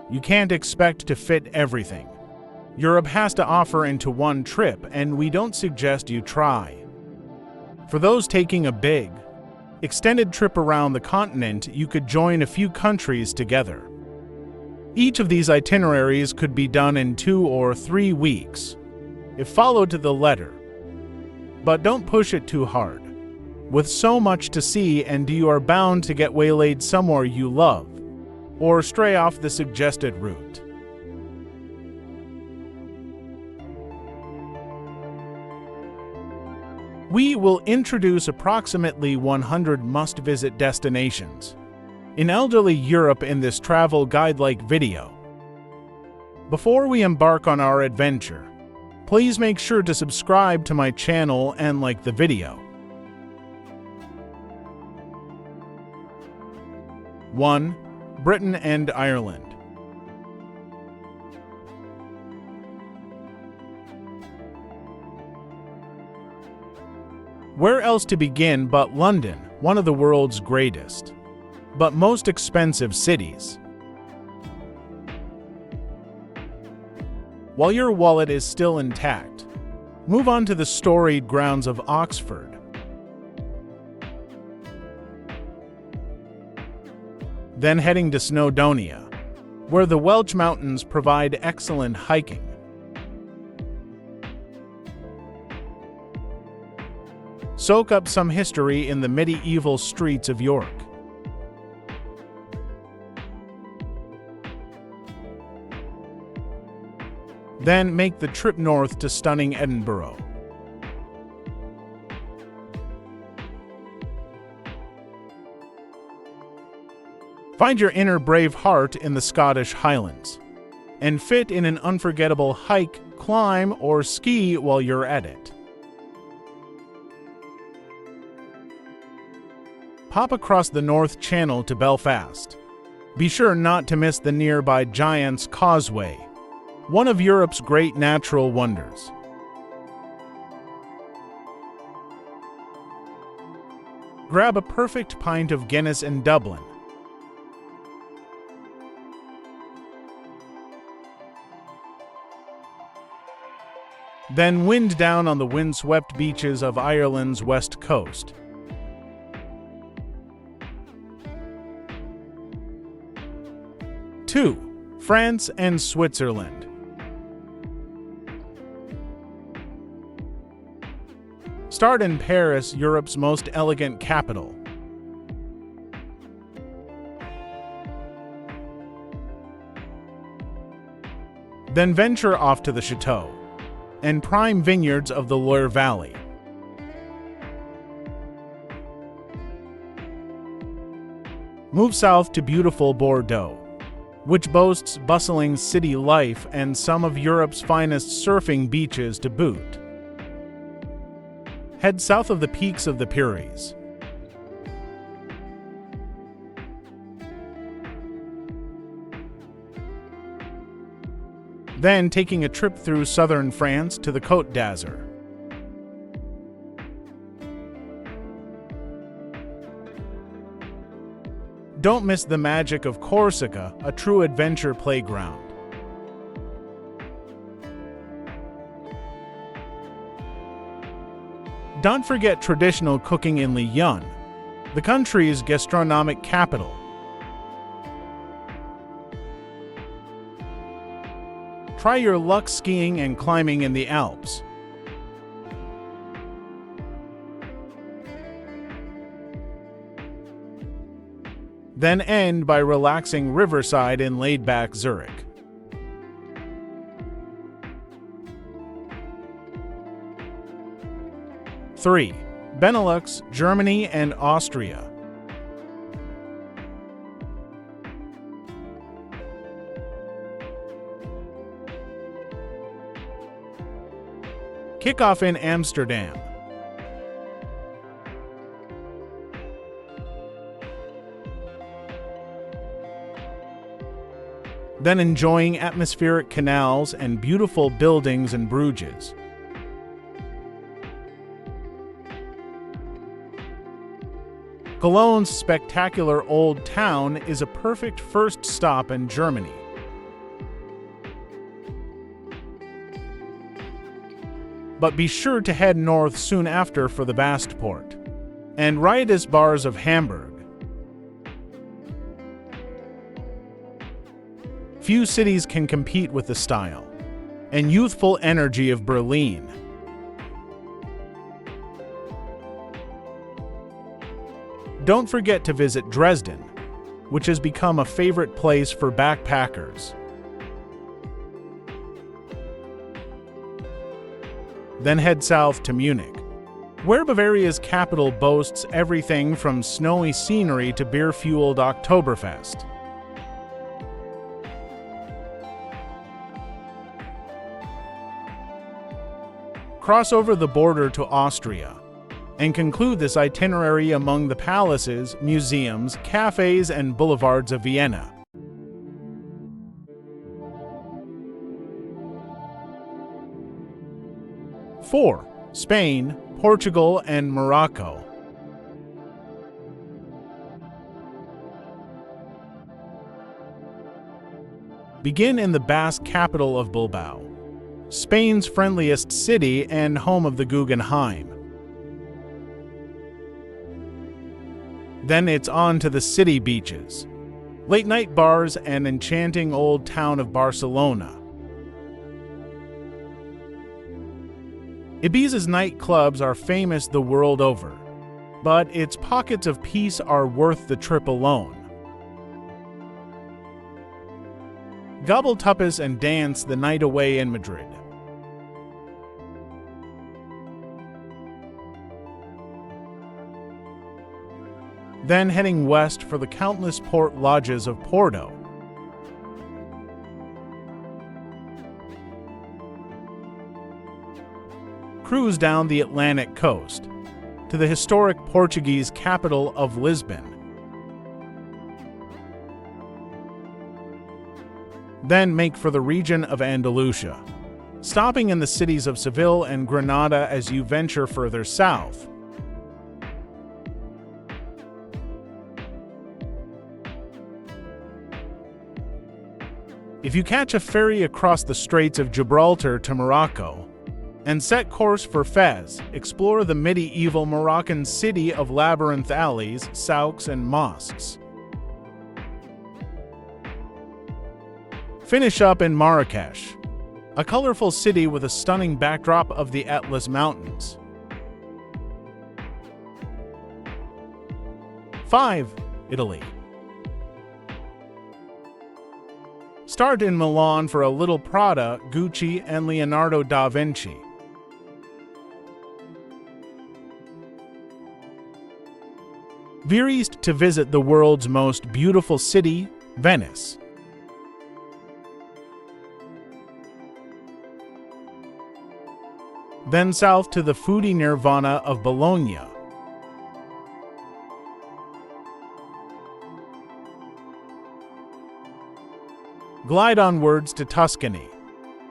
You can't expect to fit everything. Europe has to offer into one trip, and we don't suggest you try. For those taking a big, extended trip around the continent, you could join a few countries together. Each of these itineraries could be done in 2 or 3 weeks, if followed to the letter. But don't push it too hard. With so much to see, and you are bound to get waylaid somewhere you love, or stray off the suggested route. We will introduce approximately 100 must-visit destinations in elderly Europe in this travel guide-like video. Before we embark on our adventure, please make sure to subscribe to my channel and like the video. 1. Britain and Ireland. Where else to begin but London, one of the world's greatest, but most expensive cities? While your wallet is still intact, move on to the storied grounds of Oxford. Then heading to Snowdonia, where the Welsh Mountains provide excellent hiking. Soak up some history in the medieval streets of York. Then make the trip north to stunning Edinburgh. Find your inner brave heart in the Scottish Highlands, and fit in an unforgettable hike, climb, or ski while you're at it. Pop across the North Channel to Belfast. Be sure not to miss the nearby Giant's Causeway, one of Europe's great natural wonders. Grab a perfect pint of Guinness in Dublin. Then wind down on the windswept beaches of Ireland's west coast. Two, France and Switzerland. Start in Paris, Europe's most elegant capital. Then venture off to the chateau and prime vineyards of the Loire Valley. Move south to beautiful Bordeaux, which boasts bustling city life and some of Europe's finest surfing beaches to boot. Head south of the peaks of the Pyrenees. Then taking a trip through southern France to the Côte d'Azur. Don't miss the magic of Corsica, a true adventure playground. Don't forget traditional cooking in Lyon, the country's gastronomic capital. Try your luck skiing and climbing in the Alps. Then end by relaxing riverside in laid-back Zurich. Three, Benelux, Germany, and Austria. Kick off in Amsterdam. Then enjoying atmospheric canals and beautiful buildings in Bruges. Cologne's spectacular old town is a perfect first stop in Germany, but be sure to head north soon after for the Bastport and riotous bars of Hamburg. Few cities can compete with the style and youthful energy of Berlin. Don't forget to visit Dresden, which has become a favorite place for backpackers. Then head south to Munich, where Bavaria's capital boasts everything from snowy scenery to beer-fueled Oktoberfest. Cross over the border to Austria and conclude this itinerary among the palaces, museums, cafes, and boulevards of Vienna. Four, Spain, Portugal, and Morocco. Begin in the Basque capital of Bilbao, Spain's friendliest city and home of the Guggenheim. Then it's on to the city beaches, late-night bars, and enchanting old town of Barcelona. Ibiza's nightclubs are famous the world over, but its pockets of peace are worth the trip alone. Gobble tapas and dance the night away in Madrid. Then heading west for the countless port lodges of Porto. Cruise down the Atlantic coast to the historic Portuguese capital of Lisbon. Then make for the region of Andalusia, stopping in the cities of Seville and Granada as you venture further south. If you catch a ferry across the Straits of Gibraltar to Morocco and set course for Fez, explore the medieval Moroccan city of labyrinth alleys, souks, and mosques. Finish up in Marrakesh, a colorful city with a stunning backdrop of the Atlas Mountains. 5. Italy. Start in Milan for a little Prada, Gucci, and Leonardo da Vinci. Veer east to visit the world's most beautiful city, Venice. Then south to the foodie nirvana of Bologna. Glide onwards to Tuscany,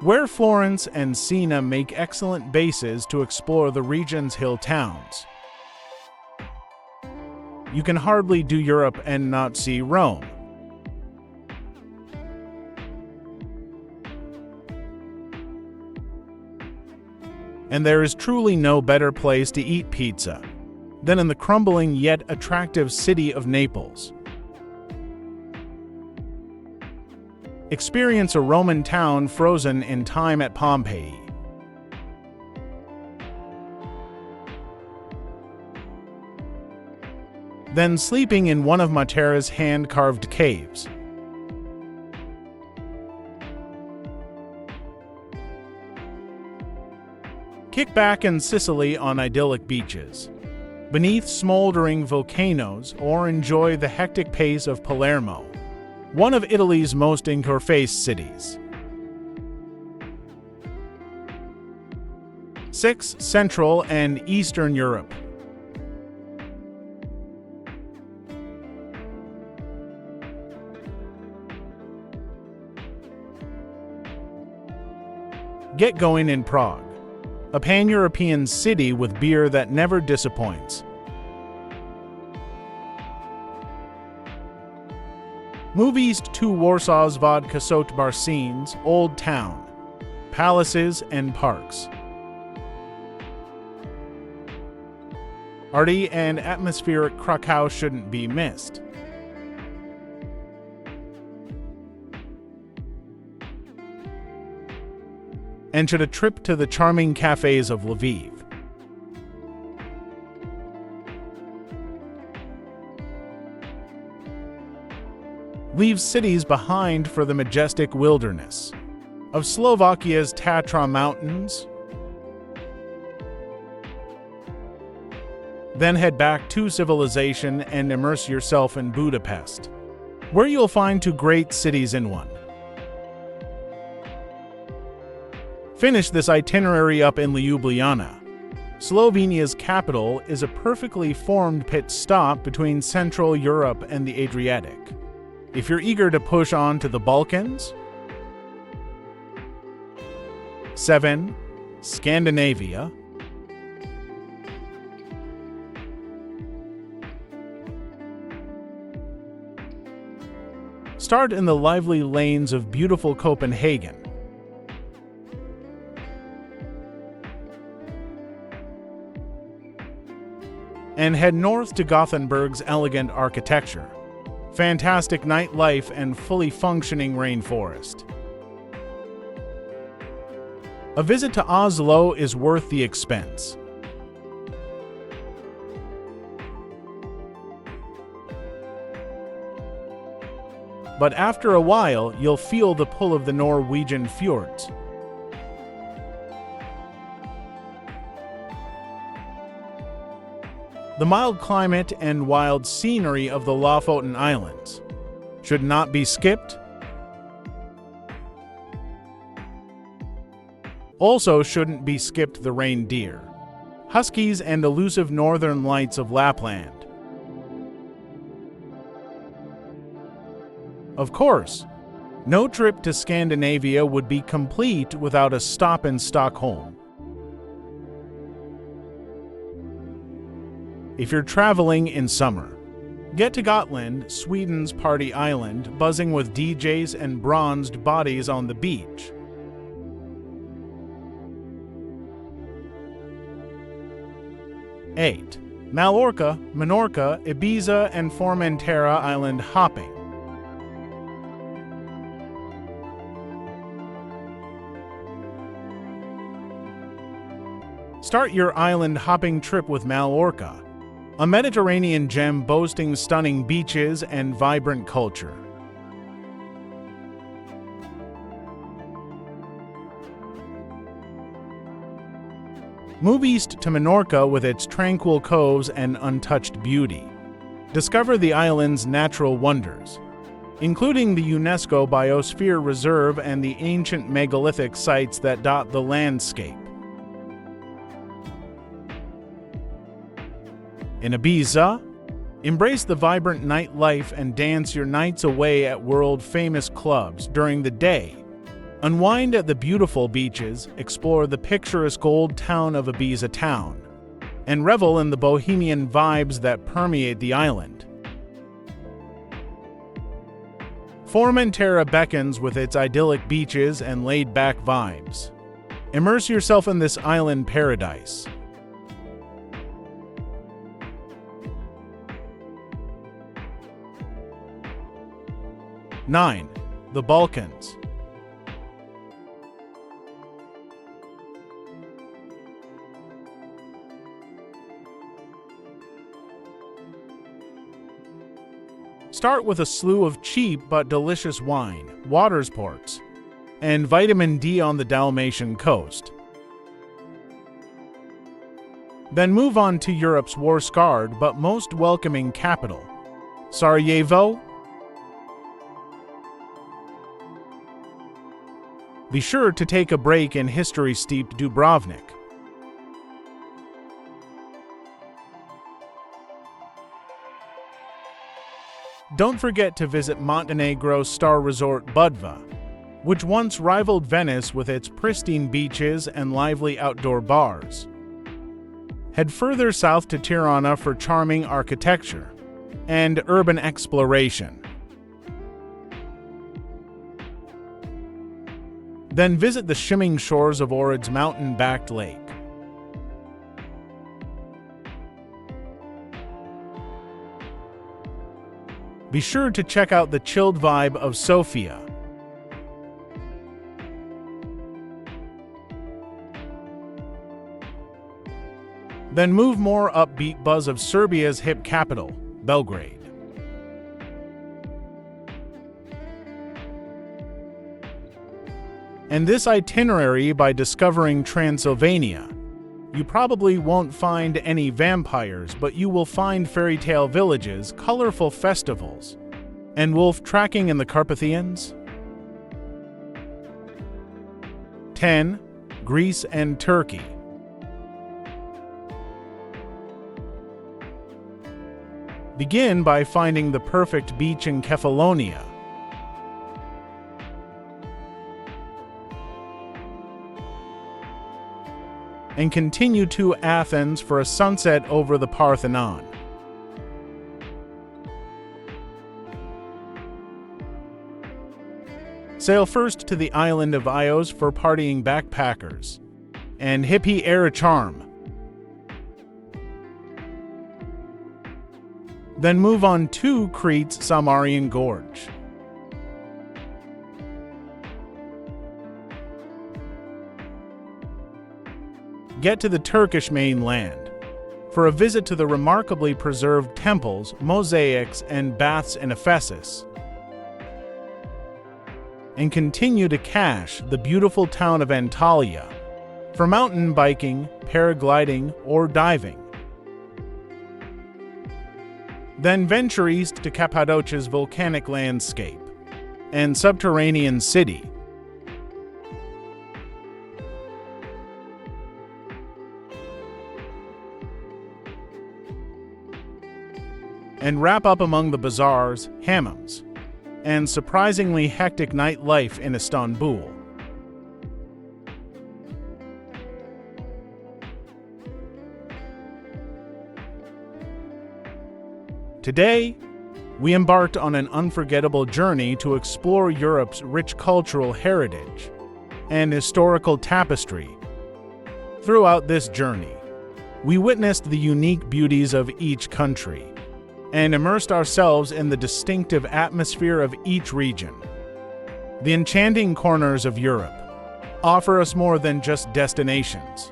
where Florence and Siena make excellent bases to explore the region's hill towns. You can hardly do Europe and not see Rome. And there is truly no better place to eat pizza than in the crumbling yet attractive city of Naples. Experience a Roman town frozen in time at Pompeii. Then sleeping in one of Matera's hand-carved caves. Kick back in Sicily on idyllic beaches, beneath smoldering volcanoes, or enjoy the hectic pace of Palermo, one of Italy's most in-your-face cities. 6. Central and Eastern Europe. Get going in Prague, a pan-European city with beer that never disappoints. Move east to Warsaw's Vodka-soaked Barcines, Old Town, palaces, and parks. Arty and atmospheric Krakow shouldn't be missed. And should a trip to the charming cafes of Lviv. Leaves cities behind for the majestic wilderness of Slovakia's Tatra Mountains. Then head back to civilization and immerse yourself in Budapest, where you'll find two great cities in one. Finish this itinerary up in Ljubljana. Slovenia's capital is a perfectly formed pit stop between Central Europe and the Adriatic. If you're eager to push on to the Balkans, 7. Scandinavia. Start in the lively lanes of beautiful Copenhagen. And head north to Gothenburg's elegant architecture, fantastic nightlife, and fully functioning rainforest. A visit to Oslo is worth the expense. But after a while, you'll feel the pull of the Norwegian fjords. The mild climate and wild scenery of the Lofoten Islands should not be skipped. Also shouldn't be skipped the reindeer, huskies, and elusive northern lights of Lapland. Of course, no trip to Scandinavia would be complete without a stop in Stockholm. If you're traveling in summer, get to Gotland, Sweden's party island, buzzing with DJs and bronzed bodies on the beach. Eight. Mallorca, Menorca, Ibiza, and Formentera island hopping. Start your island hopping trip with Mallorca, a Mediterranean gem boasting stunning beaches and vibrant culture. Move east to Menorca with its tranquil coves and untouched beauty. Discover the island's natural wonders, including the UNESCO Biosphere Reserve and the ancient megalithic sites that dot the landscape. In Ibiza, embrace the vibrant nightlife and dance your nights away at world-famous clubs during the day. Unwind at the beautiful beaches, explore the picturesque old town of Ibiza town, and revel in the bohemian vibes that permeate the island. Formentera beckons with its idyllic beaches and laid-back vibes. Immerse yourself in this island paradise. 9. The Balkans. Start with a slew of cheap but delicious wine, water sports, and vitamin D on the Dalmatian coast. Then move on to Europe's war-scarred but most welcoming capital, Sarajevo. Be sure to take a break in history-steeped Dubrovnik. Don't forget to visit Montenegro's star resort Budva, which once rivaled Venice with its pristine beaches and lively outdoor bars. Head further south to Tirana for charming architecture and urban exploration. Then visit the shimmering shores of Ohrid's mountain-backed lake. Be sure to check out the chilled vibe of Sofia. Then move more upbeat buzz of Serbia's hip capital, Belgrade. And this itinerary by discovering Transylvania. You probably won't find any vampires, but you will find fairy tale villages, colorful festivals, and wolf tracking in the Carpathians. 10. Greece and Turkey. Begin by finding the perfect beach in Kefalonia. And continue to Athens for a sunset over the Parthenon. Sail first to the island of Ios for partying backpackers and hippie air charm. Then move on to Crete's Samarian Gorge. Get to the Turkish mainland for a visit to the remarkably preserved temples, mosaics, and baths in Ephesus. And continue to Kaş, the beautiful town of Antalya, for mountain biking, paragliding, or diving. Then venture east to Cappadocia's volcanic landscape and subterranean city. And wrap up among the bazaars, hammams, and surprisingly hectic nightlife in Istanbul. Today, we embarked on an unforgettable journey to explore Europe's rich cultural heritage and historical tapestry. Throughout this journey, we witnessed the unique beauties of each country and immersed ourselves in the distinctive atmosphere of each region. The enchanting corners of Europe offer us more than just destinations.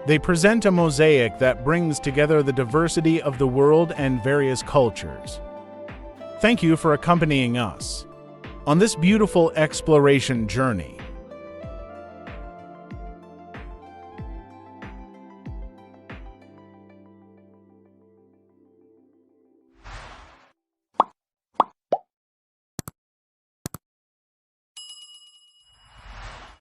They present a mosaic that brings together the diversity of the world and various cultures. Thank you for accompanying us on this beautiful exploration journey.